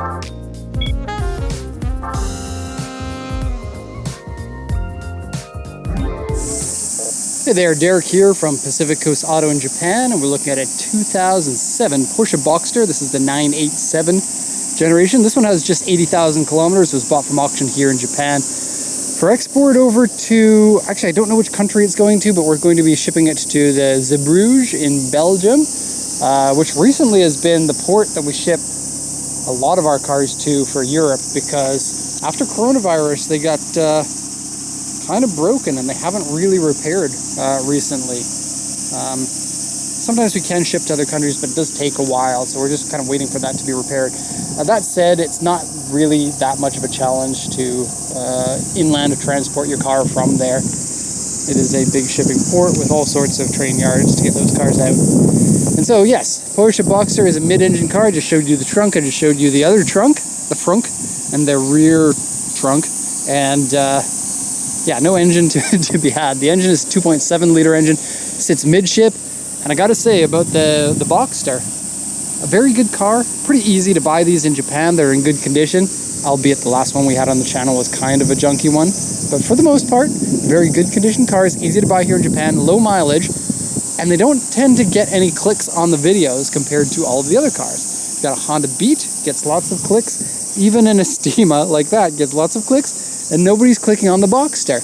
Hey there, Derek here from Pacific Coast Auto in Japan, and we're looking at a 2007 Porsche Boxster. This is the 987 generation. This one has just 80,000 kilometers. It was bought from auction here in Japan for export over to, actually I don't know which country it's going to, but we're going to be shipping it to the Zeebrugge in Belgium, which recently has been the port that we ship a lot of our cars to for Europe, because after coronavirus they got kind of broken and they haven't really repaired recently. Sometimes we can ship to other countries, but it does take a while, so we're just kind of waiting for that to be repaired. That said, it's not really that much of a challenge to inland transport your car from there. It is a big shipping port with all sorts of train yards to get those cars out. And so yes, Porsche Boxster is a mid-engine car. I just showed you the trunk, I just showed you the other trunk, the frunk, and the rear trunk. And yeah, no engine to be had. The engine is a 2.7 liter engine, sits midship, and I gotta say about the Boxster, a very good car, pretty easy to buy these in Japan. They're in good condition, albeit the last one we had on the channel was kind of a junky one, but for the most part, very good condition cars, easy to buy here in Japan, low mileage, and they don't tend to get any clicks on the videos compared to all of the other cars. You've got a Honda Beat, gets lots of clicks, even an Estima like that gets lots of clicks, and nobody's clicking on the Boxster,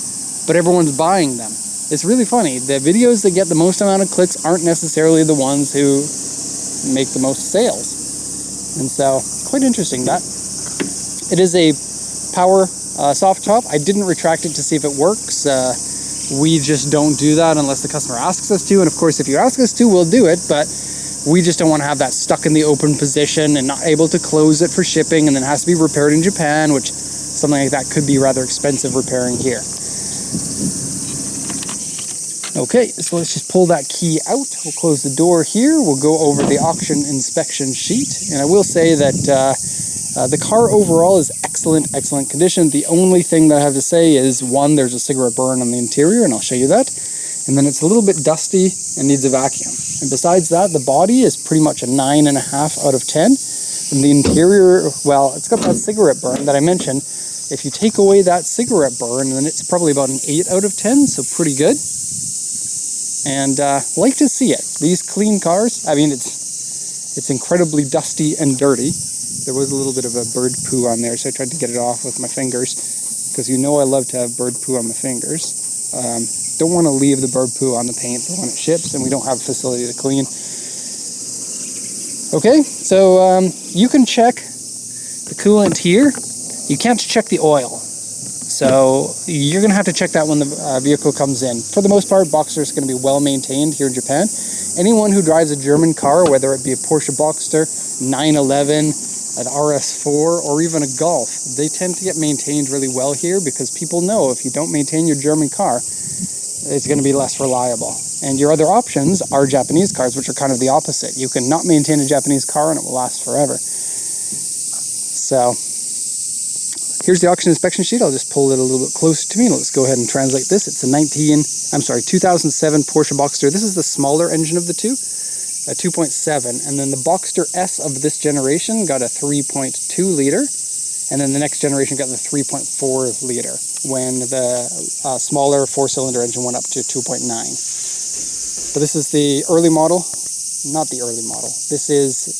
but everyone's buying them. It's really funny. The videos that get the most amount of clicks aren't necessarily the ones who make the most sales. And so, quite interesting that. It is a power soft top. I didn't retract it to see if it works. We just don't do that unless the customer asks us to. And of course, if you ask us to, we'll do it. But we just don't want to have that stuck in the open position and not able to close it for shipping, and then it has to be repaired in Japan, which something like that could be rather expensive repairing here. Okay, so let's just pull that key out. We'll close the door here. We'll go over the auction inspection sheet. And I will say that the car overall is excellent condition. The only thing that I have to say is, one, there's a cigarette burn on the interior, and I'll show you that. And then it's a little bit dusty and needs a vacuum. And besides that, the body is pretty much a 9.5 out of 10. And the interior, well, it's got that cigarette burn that I mentioned. If you take away that cigarette burn, then it's probably about an 8 out of 10, so pretty good. And like to see it. These clean cars, I mean, it's incredibly dusty and dirty. There was a little bit of a bird poo on there, so I tried to get it off with my fingers, because you know I love to have bird poo on my fingers. Don't want to leave the bird poo on the paint for when it ships, and we don't have a facility to clean. Okay, so you can check the coolant here. You can't check the oil. So you're going to have to check that when the vehicle comes in. For the most part, Boxster is going to be well maintained here in Japan. Anyone who drives a German car, whether it be a Porsche Boxster, 911, an RS4, or even a Golf, they tend to get maintained really well here, because people know if you don't maintain your German car, it's going to be less reliable. And your other options are Japanese cars, which are kind of the opposite. You can not maintain a Japanese car and it will last forever. So here's the auction inspection sheet. I'll just pull it a little bit closer to me. Let's go ahead and translate this. It's a 2007 Porsche Boxster. This is the smaller engine of the two, a 2.7. And then the Boxster S of this generation got a 3.2 liter. And then the next generation got the 3.4 liter when the smaller four-cylinder engine went up to 2.9. But this is the early model, not the early model. This is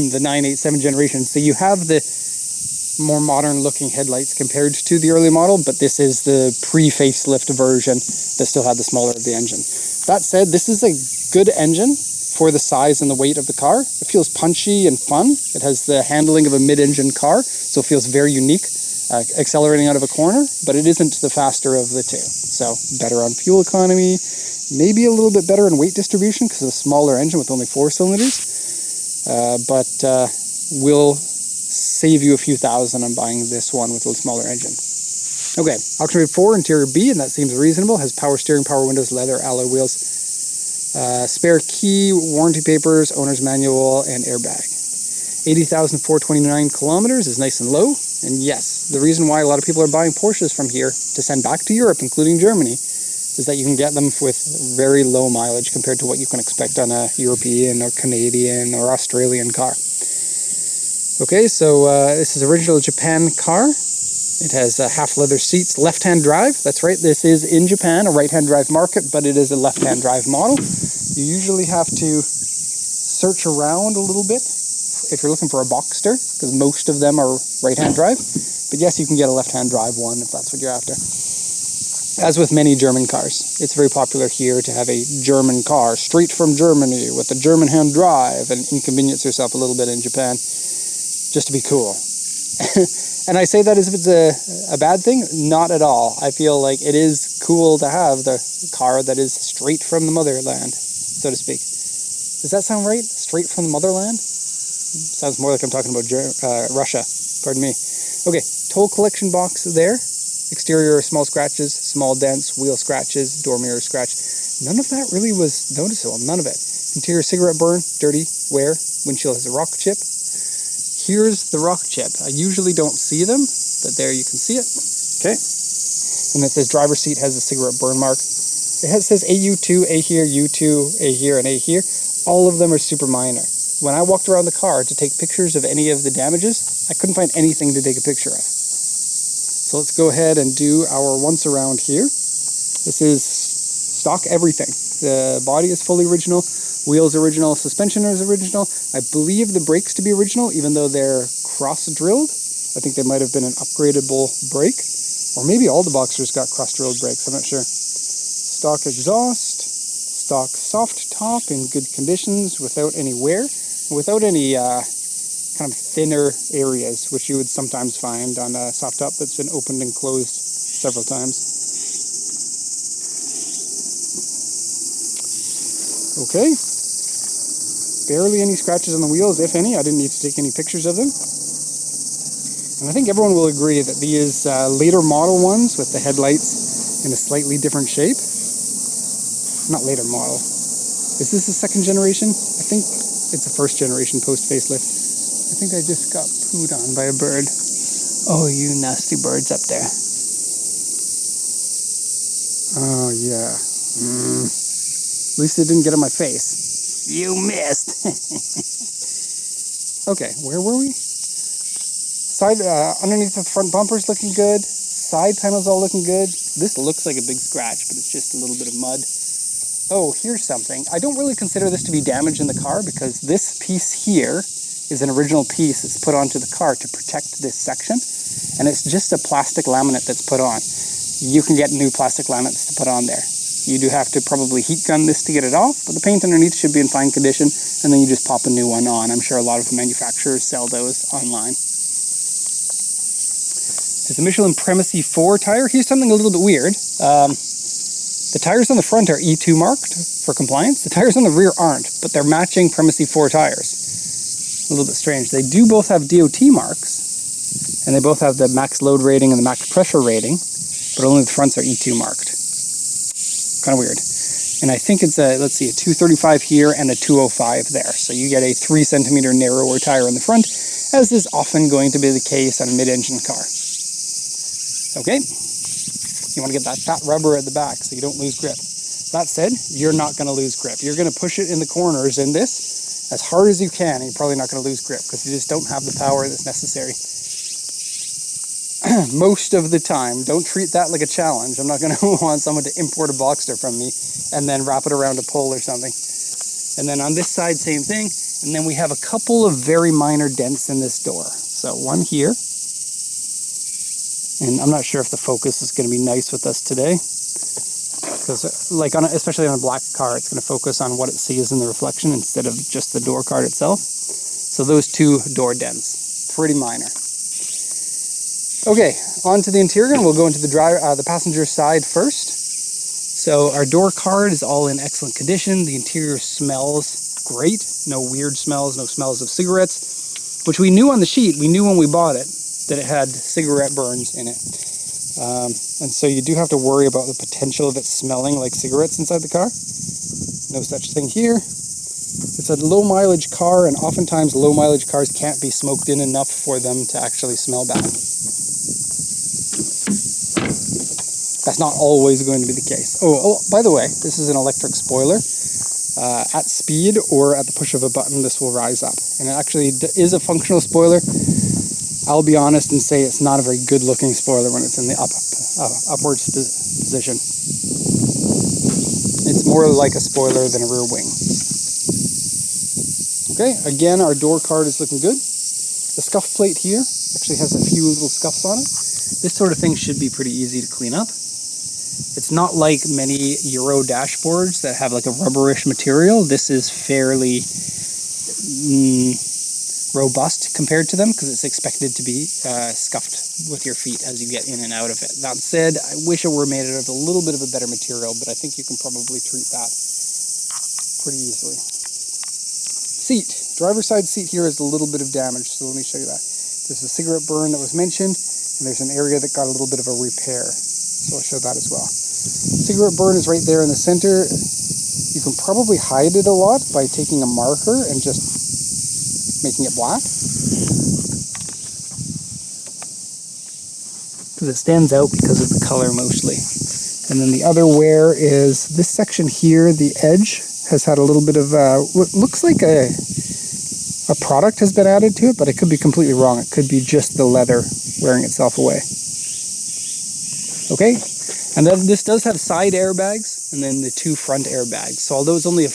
the 987 generation. So you have the more modern looking headlights compared to the early model, but this is the pre-facelift version that still had the smaller of the engine. That said, this is a good engine for the size and the weight of the car. It feels punchy and fun. It has the handling of a mid-engine car, so it feels very unique, accelerating out of a corner, but it isn't the faster of the two. So better on fuel economy, maybe a little bit better in weight distribution because of the smaller engine with only 4 cylinders, but will save you a few thousand on buying this one with a smaller engine. Okay, auction rate 4, interior B, and that seems reasonable. Has power steering, power windows, leather, alloy wheels, spare key, warranty papers, owner's manual, and airbag. 80,429 kilometers is nice and low. And yes, the reason why a lot of people are buying Porsches from here to send back to Europe, including Germany, is that you can get them with very low mileage compared to what you can expect on a European or Canadian or Australian car. Okay, so this is original Japan car. It has half leather seats, left-hand drive. That's right, this is in Japan, a right-hand drive market, but it is a left-hand drive model. You usually have to search around a little bit if you're looking for a Boxster, because most of them are right-hand drive. But yes, you can get a left-hand drive one if that's what you're after. As with many German cars, it's very popular here to have a German car straight from Germany with a German hand drive and inconvenience yourself a little bit in Japan just to be cool. And I say that as if it's a bad thing. Not at all. I feel like it is cool to have the car that is straight from the motherland, so to speak. Does that sound right? Straight from the motherland? Sounds more like I'm talking about Russia. Pardon me. Okay, toll collection box there. Exterior, small scratches, small dents, wheel scratches, door mirror scratch. None of that really was noticeable. None of it. Interior cigarette burn, dirty, wear. Windshield has a rock chip. Here's the rock chip. I usually don't see them, but there you can see it. Okay. And it says driver's seat has a cigarette burn mark. It says AU2, A here, U2, A here, and A here. All of them are super minor. When I walked around the car to take pictures of any of the damages, I couldn't find anything to take a picture of. So let's go ahead and do our once around here. This is stock everything. The body is fully original. Wheels original, suspension is original. I believe the brakes to be original, even though they're cross-drilled. I think they might have been an upgradable brake. Or maybe all the Boxsters got cross-drilled brakes, I'm not sure. Stock exhaust, stock soft top in good conditions without any wear, without any kind of thinner areas, which you would sometimes find on a soft top that's been opened and closed several times. Okay. Barely any scratches on the wheels, if any. I didn't need to take any pictures of them. And I think everyone will agree that these later model ones with the headlights in a slightly different shape. Not later model. Is this the second generation? I think it's the first generation post-facelift. I think I just got pooed on by a bird. Oh, you nasty birds up there. Oh, yeah. At least it didn't get on my face. You missed. Okay, where were we? Side, underneath the front bumper's looking good. Side panel's all looking good. This looks like a big scratch, but it's just a little bit of mud. Oh, here's something. I don't really consider this to be damage in the car because this piece here is an original piece that's put onto the car to protect this section. And it's just a plastic laminate that's put on. You can get new plastic laminates to put on there. You do have to probably heat gun this to get it off, but the paint underneath should be in fine condition, and then you just pop a new one on. I'm sure a lot of manufacturers sell those online. It's a Michelin Premicy 4 tire. Here's something a little bit weird. The tires on the front are E2 marked for compliance. The tires on the rear aren't, but they're matching Premicy 4 tires. A little bit strange. They do both have DOT marks, and they both have the max load rating and the max pressure rating, but only the fronts are E2 marked. Kind of weird. And I think it's a, let's see, a 235 here and a 205 there. So you get a 3 centimeter narrower tire in the front, as is often going to be the case on a mid-engine car. Okay. You want to get that fat rubber at the back so you don't lose grip. That said, you're not going to lose grip. You're going to push it in the corners in this as hard as you can, and you're probably not going to lose grip because you just don't have the power that's necessary. Most of the time. Don't treat that like a challenge. I'm not going to want someone to import a Boxster from me and then wrap it around a pole or something. And then on this side, same thing. And then we have a couple of very minor dents in this door. So one here. And I'm not sure if the focus is going to be nice with us today. Because like especially on a black car, it's going to focus on what it sees in the reflection instead of just the door card itself. So those two door dents, pretty minor. Okay, on to the interior, and we'll go into the passenger side first. So our door card is all in excellent condition. The interior smells great. No weird smells, no smells of cigarettes, which we knew on the sheet. We knew when we bought it that it had cigarette burns in it. And so you do have to worry about the potential of it smelling like cigarettes inside the car. No such thing here. It's a low mileage car, and oftentimes low mileage cars can't be smoked in enough for them to actually smell bad. That's not always going to be the case. Oh, by the way, this is an electric spoiler. at speed or at the push of a button, this will rise up. And it actually is a functional spoiler. I'll be honest and say it's not a very good looking spoiler when it's in the upwards position. It's more like a spoiler than a rear wing. Okay, again, our door card is looking good. The scuff plate here actually has a few little scuffs on it. This sort of thing should be pretty easy to clean up. It's not like many Euro dashboards that have like a rubberish material. This is fairly robust compared to them because it's expected to be scuffed with your feet as you get in and out of it. That said, I wish it were made out of a little bit of a better material, but I think you can probably treat that pretty easily. Seat. Driver's side seat here is a little bit of damage, so let me show you that. There's a cigarette burn that was mentioned, and there's an area that got a little bit of a repair. So I'll show that as well. Cigarette burn is right there in the center. You can probably hide it a lot by taking a marker and just making it black. Because it stands out because of the color mostly. And then the other wear is this section here, the edge has had a little bit of what looks like a product has been added to it, but it could be completely wrong. It could be just the leather wearing itself away. Okay, and then this does have side airbags and then the two front airbags. So although it's only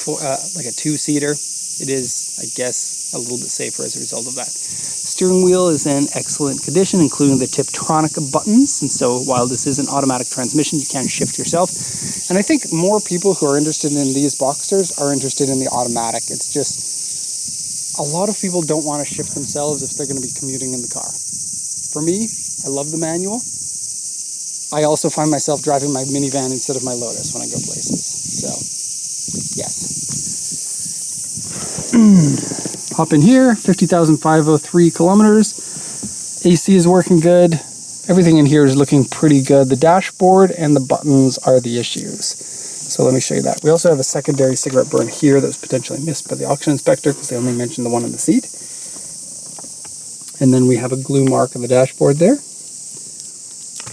like a two-seater, it is, I guess, a little bit safer as a result of that. Steering wheel is in excellent condition, including the Tiptronic buttons. And so while this is an automatic transmission, you can shift yourself. And I think more people who are interested in these Boxsters are interested in the automatic. It's just, a lot of people don't want to shift themselves if they're going to be commuting in the car. For me, I love the manual. I also find myself driving my minivan instead of my Lotus when I go places. So, yes. Hop in here, 50,503 kilometers. AC is working good. Everything in here is looking pretty good. The dashboard and the buttons are the issues. So let me show you that. We also have a secondary cigarette burn here that was potentially missed by the auction inspector because they only mentioned the one on the seat. And then we have a glue mark on the dashboard there.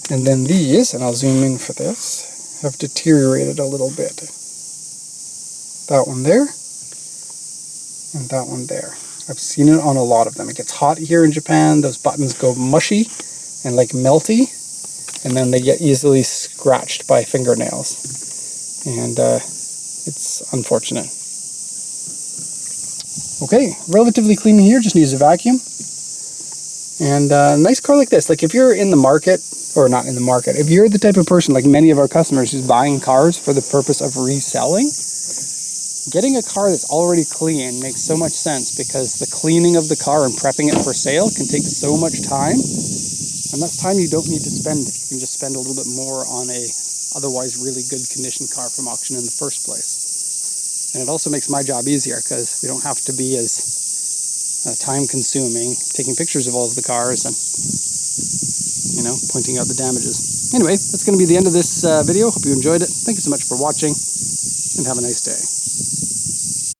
And then these, and I'll zoom in for this, have deteriorated a little bit. That one there, and that one there. I've seen it on a lot of them. It gets hot here in Japan, those buttons go mushy and like melty, and then they get easily scratched by fingernails. And it's unfortunate. Okay, relatively clean here, just needs a vacuum. And a nice car like this, like if you're in the market, or not in the market, if you're the type of person like many of our customers who's buying cars for the purpose of reselling, getting a car that's already clean makes so much sense because the cleaning of the car and prepping it for sale can take so much time, and that's time you don't need to spend. You can just spend a little bit more on a otherwise really good condition car from auction in the first place. And it also makes my job easier because we don't have to be as time consuming taking pictures of all of the cars and, you know, pointing out the damages. Anyway, that's going to be the end of this video. Hope you enjoyed it. Thank you so much for watching and have a nice day.